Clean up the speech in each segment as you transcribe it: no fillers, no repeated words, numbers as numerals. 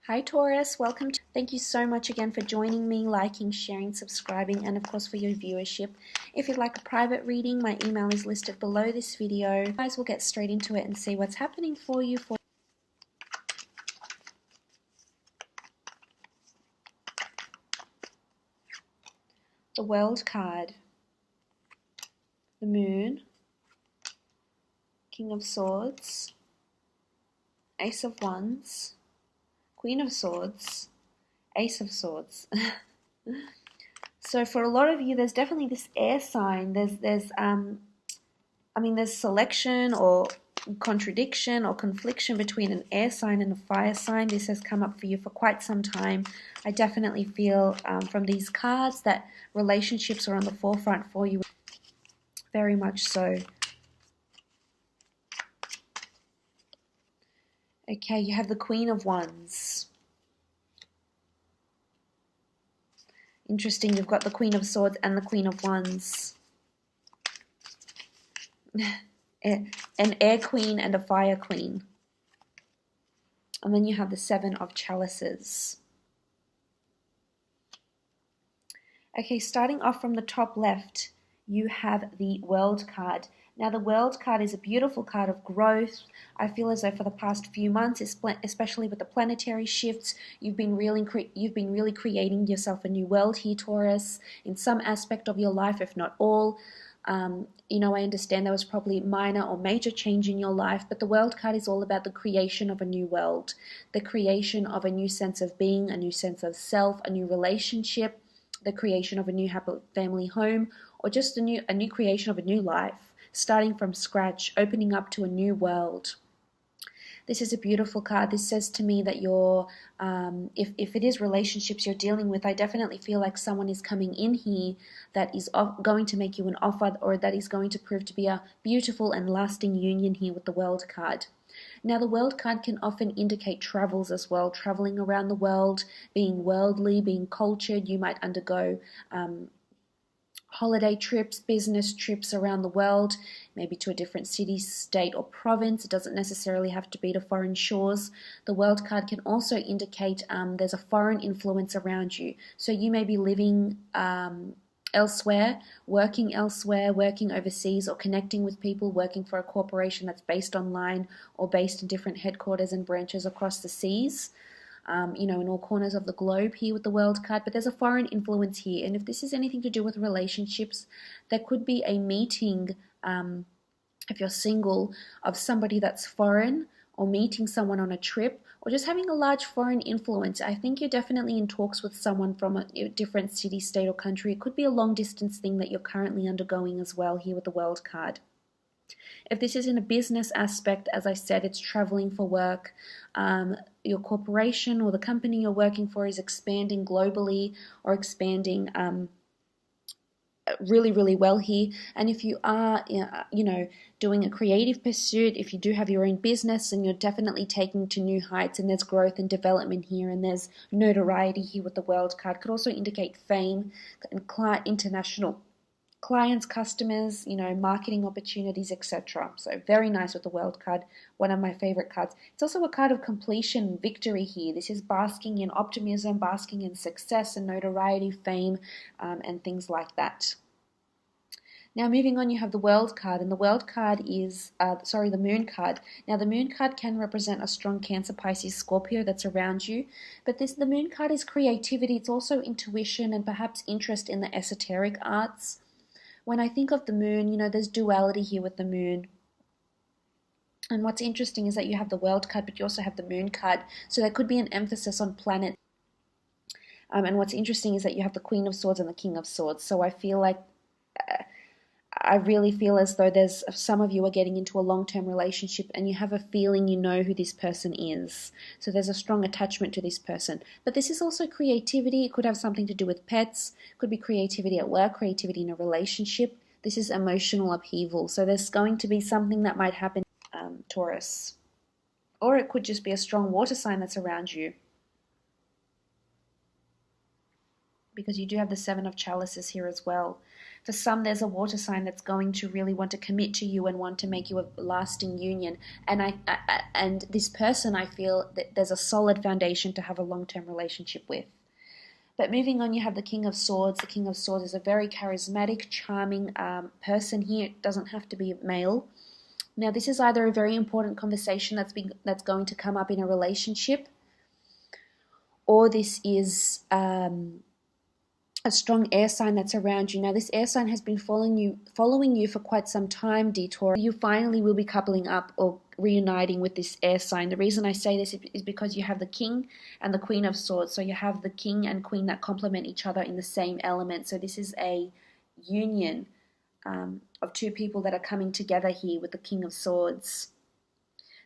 Hi Taurus, welcome. Thank you so much again for joining me, liking, sharing, subscribing, and of course for your viewership. If you'd like a private reading, my email is listed below this video. Guys, we'll get straight into it and see what's happening for you. The World card, the Moon, King of Swords, Ace of Wands, Queen of Swords, Ace of Swords. So for a lot of you, there's definitely this air sign. There's selection or contradiction or confliction between an air sign and a fire sign. This has come up for you for quite some time. I definitely feel from these cards that relationships are on the forefront for you. Very much so. Okay, you have the Queen of Wands. Interesting, you've got the Queen of Swords and the Queen of Wands. An air queen and a fire queen. And then you have the Seven of Chalices. Okay, starting off from the top left, you have the World card. Now the World card is a beautiful card of growth. I feel as though for the past few months, especially with the planetary shifts, you've been really creating yourself a new world here, Taurus, in some aspect of your life, if not all. I understand there was probably minor or major change in your life, but the World card is all about the creation of a new world, the creation of a new sense of being, a new sense of self, a new relationship, the creation of a new happy family home, or just a new creation of a new life, starting from scratch, opening up to a new world. This is a beautiful card. This says to me that if it is relationships you're dealing with, I definitely feel like someone is coming in here that is going to make you an offer, or that is going to prove to be a beautiful and lasting union here with the World card. Now, the World card can often indicate travels as well, traveling around the world, being worldly, being cultured. You might undergo holiday trips, business trips around the world, maybe to a different city, state, or province. It doesn't necessarily have to be to foreign shores. The World card can also indicate there's a foreign influence around you. So you may be living elsewhere, working overseas, or connecting with people, working for a corporation that's based online or based in different headquarters and branches across the seas. In all corners of the globe here with the World card, but there's a foreign influence here. And if this is anything to do with relationships, there could be a meeting, if you're single, of somebody that's foreign, or meeting someone on a trip, or just having a large foreign influence. I think you're definitely in talks with someone from a different city, state, or country. It could be a long distance thing that you're currently undergoing as well here with the World card. If this is in a business aspect, as I said, it's traveling for work. Your corporation or the company you're working for is expanding globally, or expanding really, really well here. And if you are, doing a creative pursuit, if you do have your own business, and you're definitely taking to new heights, and there's growth and development here, and there's notoriety here with the World card, could also indicate fame and international clients, customers, marketing opportunities, etc. So very nice with the World card, one of my favorite cards. It's also a card of completion, victory here. This is basking in optimism, basking in success and notoriety, fame, and things like that. Now moving on, you have the World card, and the World card is, the Moon card. Now the Moon card can represent a strong Cancer, Pisces, Scorpio that's around you, but the Moon card is creativity. It's also intuition and perhaps interest in the esoteric arts. When I think of the Moon, there's duality here with the Moon. And what's interesting is that you have the World card, but you also have the Moon card. So there could be an emphasis on planets. And what's interesting is that you have the Queen of Swords and the King of Swords. So I feel like, I really feel as though there's some of you are getting into a long-term relationship, and you have a feeling you know who this person is. So there's a strong attachment to this person. But this is also creativity. It could have something to do with pets. It could be creativity at work, creativity in a relationship. This is emotional upheaval. So there's going to be something that might happen, Taurus. Or it could just be a strong water sign that's around you, because you do have the Seven of Chalices here as well. For some, there's a water sign that's going to really want to commit to you and want to make you a lasting union. And this person, I feel that there's a solid foundation to have a long-term relationship with. But moving on, you have the King of Swords. The King of Swords is a very charismatic, charming person here. It doesn't have to be male. Now, this is either a very important conversation that's going to come up in a relationship, or this is a strong air sign that's around you. Now, this air sign has been following you for quite some time, Taurus. You finally will be coupling up or reuniting with this air sign. The reason I say this is because you have the King and the Queen of Swords. So you have the King and Queen that complement each other in the same element. So this is a union of two people that are coming together here with the King of Swords.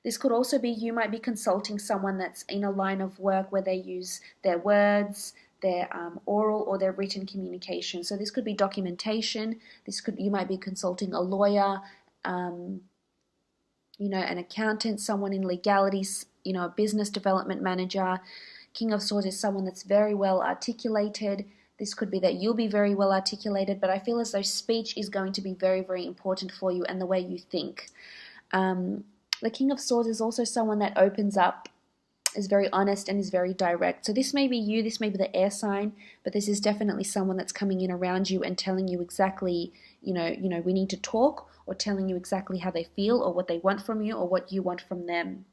This could also be you might be consulting someone that's in a line of work where they use their words, their oral or their written communication. So this could be documentation. You might be consulting a lawyer, an accountant, someone in legalities, a business development manager. King of Swords is someone that's very well articulated. This could be that you'll be very well articulated, but I feel as though speech is going to be very, very important for you and the way you think. The King of Swords is also someone that opens up, is very honest, and is very direct. So this may be you, this may be the air sign, but this is definitely someone that's coming in around you and telling you exactly, we need to talk, or telling you exactly how they feel or what they want from you or what you want from them.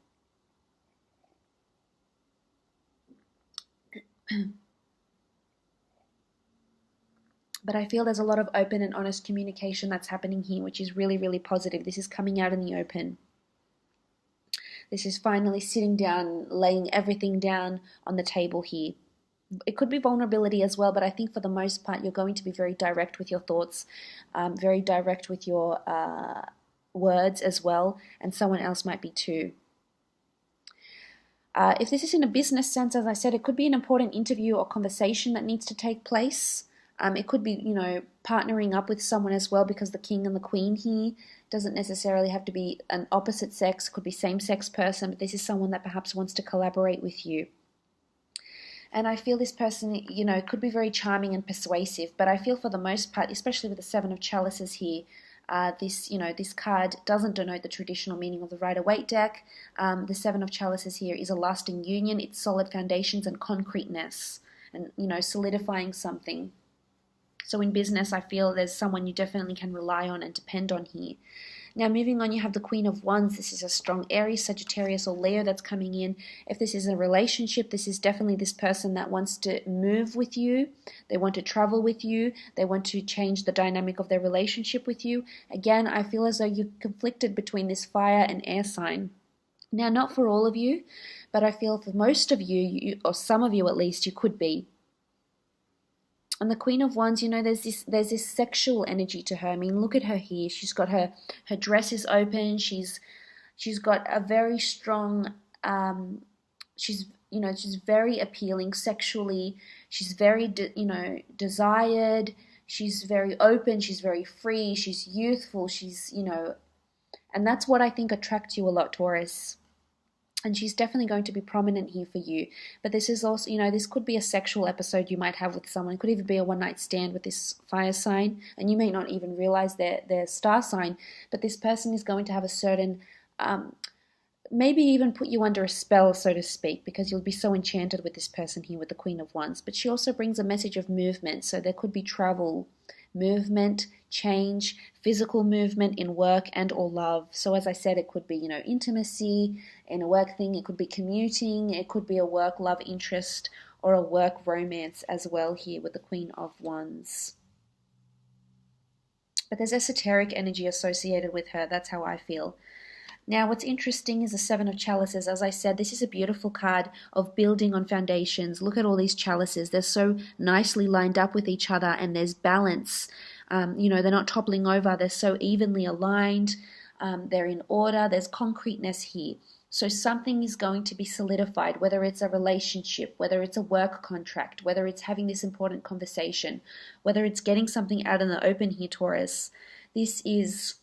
But I feel there's a lot of open and honest communication that's happening here, which is really, really positive. This is coming out in the open. This is finally sitting down, laying everything down on the table here. It could be vulnerability as well, but I think for the most part, you're going to be very direct with your thoughts, very direct with your words as well, and someone else might be too. If this is in a business sense, as I said, it could be an important interview or conversation that needs to take place. It could be, partnering up with someone as well, because the King and the Queen here doesn't necessarily have to be an opposite sex. It could be same-sex person, but this is someone that perhaps wants to collaborate with you. And I feel this person, could be very charming and persuasive, but I feel for the most part, especially with the Seven of Chalices here, this card doesn't denote the traditional meaning of the Rider-Waite deck. The Seven of Chalices here is a lasting union. It's solid foundations and concreteness and, solidifying something. So in business, I feel there's someone you definitely can rely on and depend on here. Now, moving on, you have the Queen of Wands. This is a strong Aries, Sagittarius, or Leo that's coming in. If this is a relationship, this is definitely this person that wants to move with you. They want to travel with you. They want to change the dynamic of their relationship with you. Again, I feel as though you're conflicted between this fire and air sign. Now, not for all of you, but I feel for most of you, or some of you at least, you could be. And the Queen of Wands, there's this sexual energy to her. I mean, look at her here. She's got her dress is open. She's got a very strong. She's very appealing sexually. She's very desired. She's very open. She's very free. She's youthful. She's and that's what I think attracts you a lot, Taurus. And she's definitely going to be prominent here for you. But this is also, this could be a sexual episode you might have with someone. It could even be a one-night stand with this fire sign. And you may not even realize their star sign. But this person is going to have a certain, maybe even put you under a spell, so to speak, because you'll be so enchanted with this person here with the Queen of Wands. But she also brings a message of movement. So there could be travel, movement, change, physical movement in work and or love. So as I said, it could be, intimacy in a work thing. It could be commuting. It could be a work love interest or a work romance as well here with the Queen of Wands. But there's esoteric energy associated with her. That's how I feel. Now, what's interesting is the Seven of Chalices. As I said, this is a beautiful card of building on foundations. Look at all these chalices. They're so nicely lined up with each other, and there's balance. They're not toppling over. They're so evenly aligned. They're in order. There's concreteness here. So something is going to be solidified, whether it's a relationship, whether it's a work contract, whether it's having this important conversation, whether it's getting something out in the open here, Taurus. This is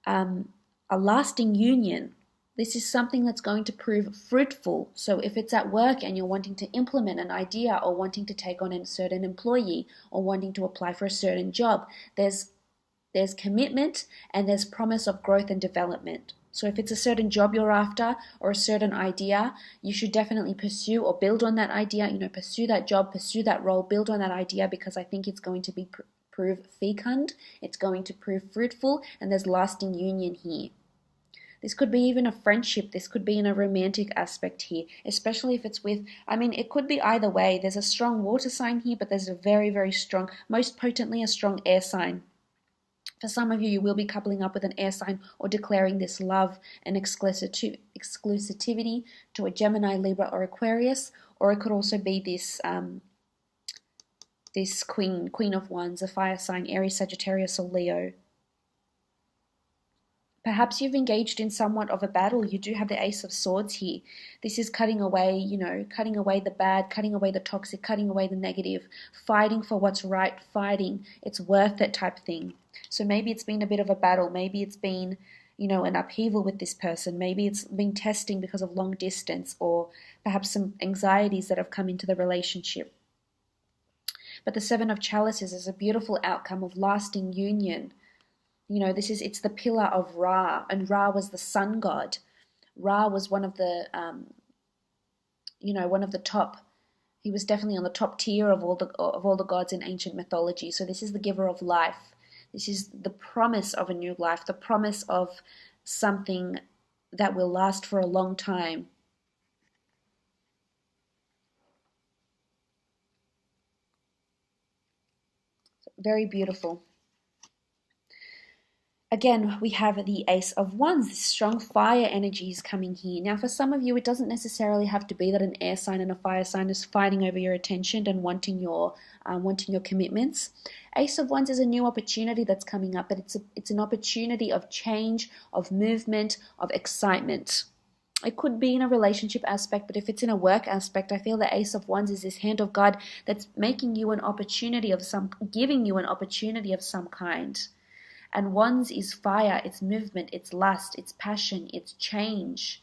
a lasting union. This is something that's going to prove fruitful. So if it's at work and you're wanting to implement an idea or wanting to take on a certain employee or wanting to apply for a certain job, there's commitment and there's promise of growth and development. So if it's a certain job you're after or a certain idea, you should definitely pursue or build on that idea, pursue that job, pursue that role, build on that idea, because I think it's going to be prove fecund, it's going to prove fruitful, and there's lasting union here. This could be even a friendship. This could be in a romantic aspect here, especially if it's with, it could be either way. There's a strong water sign here, but there's a very, very strong, most potently a strong air sign. For some of you, you will be coupling up with an air sign or declaring this love and exclusivity to a Gemini, Libra, or Aquarius, or it could also be this this Queen of Wands, a fire sign, Aries, Sagittarius, or Leo. Perhaps you've engaged in somewhat of a battle. You do have the Ace of Swords here. This is cutting away, cutting away the bad, cutting away the toxic, cutting away the negative, fighting for what's right, fighting, it's worth it type thing. So maybe it's been a bit of a battle. Maybe it's been, an upheaval with this person. Maybe it's been testing because of long distance or perhaps some anxieties that have come into the relationship. But the Seven of Chalices is a beautiful outcome of lasting union. It's the pillar of Ra, and Ra was the sun god. Ra was one of the, one of the top. He was definitely on the top tier of all the gods in ancient mythology. So this is the giver of life. This is the promise of a new life, the promise of something that will last for a long time. Very beautiful. Again, we have the Ace of Wands. This strong fire energy is coming here. Now, for some of you, it doesn't necessarily have to be that an air sign and a fire sign is fighting over your attention and wanting your commitments. Ace of Wands is a new opportunity that's coming up, but it's an opportunity of change, of movement, of excitement. It could be in a relationship aspect, but if it's in a work aspect, I feel the Ace of Wands is this hand of God that's making you giving you an opportunity of some kind. And Wands is fire, it's movement, it's lust, it's passion, it's change.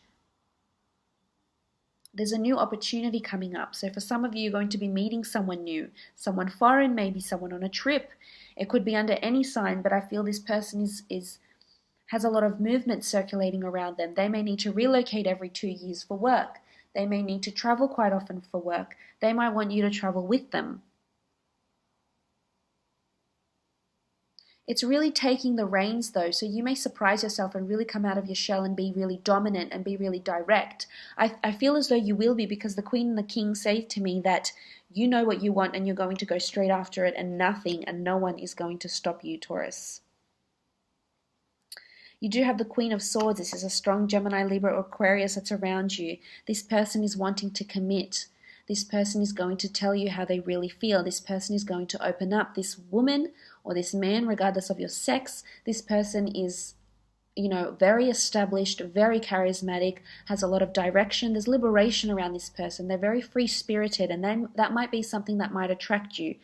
There's a new opportunity coming up. So for some of you, you're going to be meeting someone new, someone foreign, maybe someone on a trip. It could be under any sign, but I feel this person has a lot of movement circulating around them. They may need to relocate every 2 years for work. They may need to travel quite often for work. They might want you to travel with them. It's really taking the reins though, so you may surprise yourself and really come out of your shell and be really dominant and be really direct. I feel as though you will be, because the Queen and the King say to me that you know what you want and you're going to go straight after it, and nothing and no one is going to stop you, Taurus. You do have the Queen of Swords. This is a strong Gemini, Libra, or Aquarius that's around you. This person is wanting to commit. This person is going to tell you how they really feel. This person is going to open up. This woman or this man, regardless of your sex, this person is, very established, very charismatic, has a lot of direction. There's liberation around this person. They're very free-spirited, and then that might be something that might attract you,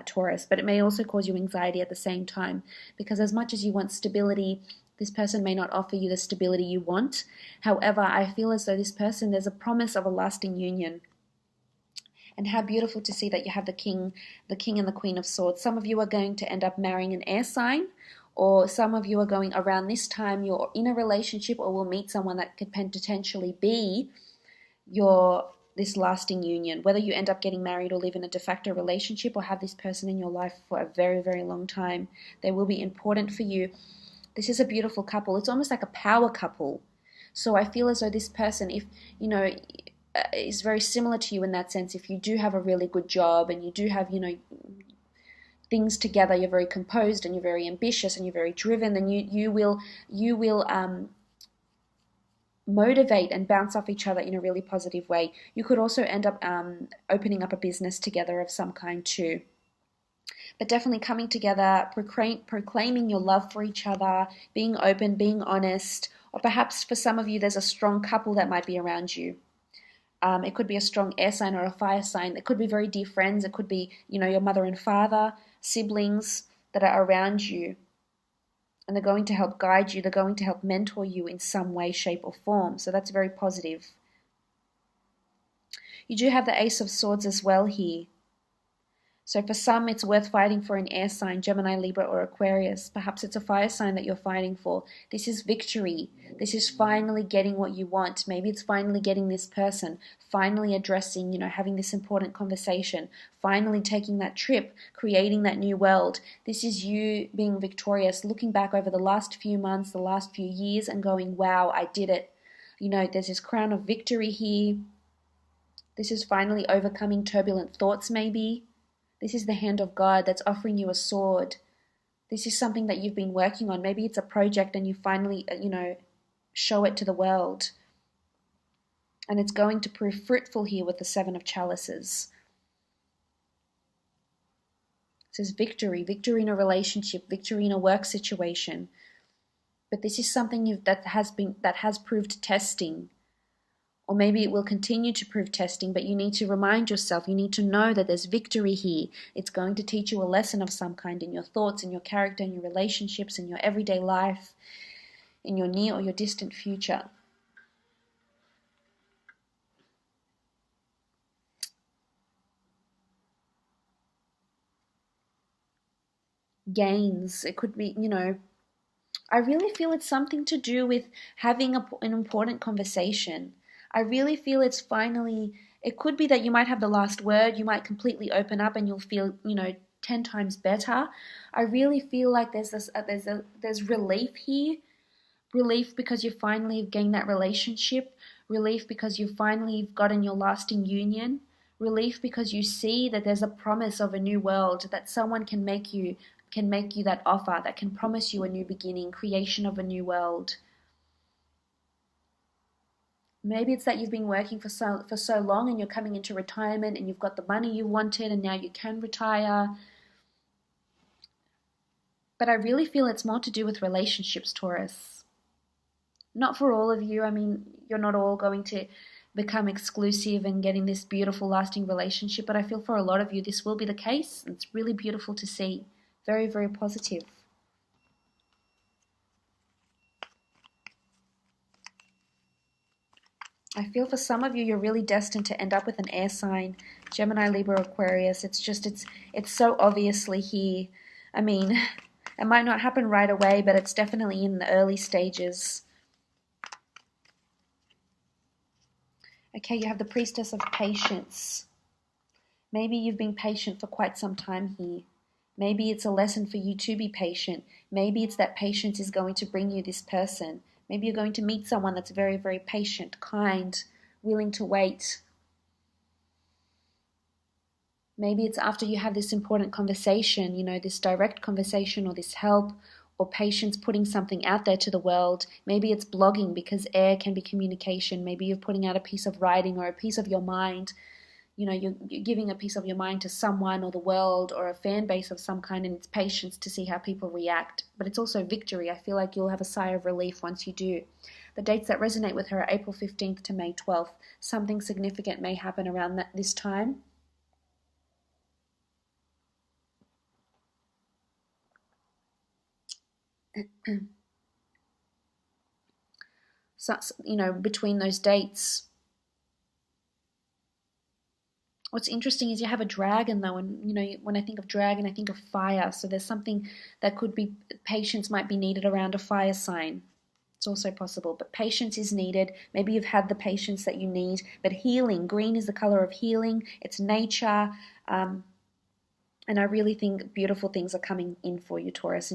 Taurus, but it may also cause you anxiety at the same time, because as much as you want stability, this person may not offer you the stability you want. However, I feel as though this person, there's a promise of a lasting union. And how beautiful to see that you have the King and the Queen of Swords. Some of you are going to end up marrying an air sign, or some of you are going around this time, you're in a relationship or will meet someone that could potentially be this lasting union. Whether you end up getting married or live in a de facto relationship or have this person in your life for a very, very long time, they will be important for you. This is a beautiful couple. It's almost like a power couple. So I feel as though this person, if, is very similar to you in that sense. If you do have a really good job and you do have, things together, you're very composed and you're very ambitious and you're very driven, then you will motivate and bounce off each other in a really positive way. You could also end up opening up a business together of some kind too. But definitely coming together, proclaiming your love for each other, being open, being honest, or perhaps for some of you there's a strong couple that might be around you. It could be a strong air sign or a fire sign. It could be very dear friends. It could be, your mother and father, siblings that are around you. And they're going to help guide you. They're going to help mentor you in some way, shape, or form. So that's very positive. You do have the Ace of Swords as well here. So for some, it's worth fighting for an air sign, Gemini, Libra, or Aquarius. Perhaps it's a fire sign that you're fighting for. This is victory. This is finally getting what you want. Maybe it's finally getting this person, finally addressing, having this important conversation, finally taking that trip, creating that new world. This is you being victorious, looking back over the last few months, the last few years, and going, wow, I did it. There's this crown of victory here. This is finally overcoming turbulent thoughts, maybe. This is the hand of God that's offering you a sword. This is something that you've been working on. Maybe it's a project and you finally, show it to the world. And it's going to prove fruitful here with the Seven of Chalices. It says victory in a relationship, victory in a work situation. But this is something that has proved testing. Or maybe it will continue to prove testing, but you need to remind yourself, you need to know that there's victory here. It's going to teach you a lesson of some kind in your thoughts, in your character, in your relationships, in your everyday life, in your near or your distant future. Gains, it could be, I really feel it's something to do with having an important conversation. I really feel it could be that you might have the last word, you might completely open up and you'll feel, 10 times better. I really feel like there's relief here. Relief because you finally have gained that relationship. Relief because you finally gotten your lasting union. Relief because you see that there's a promise of a new world, that someone can make you that offer, that can promise you a new beginning, creation of a new world. Maybe it's that you've been working for so long and you're coming into retirement and you've got the money you wanted and now you can retire. But I really feel it's more to do with relationships, Taurus. Not for all of you. I mean, you're not all going to become exclusive and getting this beautiful, lasting relationship, but I feel for a lot of you this will be the case. It's really beautiful to see. Very, very positive. I feel for some of you, you're really destined to end up with an air sign, Gemini, Libra, Aquarius. It's so obviously here. I mean, it might not happen right away, but it's definitely in the early stages. Okay, you have the Priestess of Patience. Maybe you've been patient for quite some time here. Maybe it's a lesson for you to be patient. Maybe it's that patience is going to bring you this person. Maybe you're going to meet someone that's very, very patient, kind, willing to wait. Maybe it's after you have this important conversation, this direct conversation or this help or patience putting something out there to the world. Maybe it's blogging because air can be communication. Maybe you're putting out a piece of writing or a piece of your mind. You're giving a piece of your mind to someone or the world or a fan base of some kind, and it's patience to see how people react. But it's also victory. I feel like you'll have a sigh of relief once you do. The dates that resonate with her are April 15th to May 12th. Something significant may happen around this time. So, between those dates. What's interesting is you have a dragon though, and when I think of dragon, I think of fire. So there's something that could be, patience might be needed around a fire sign. It's also possible, but patience is needed. Maybe you've had the patience that you need, but healing, green is the color of healing. It's nature, and I really think beautiful things are coming in for you, Taurus.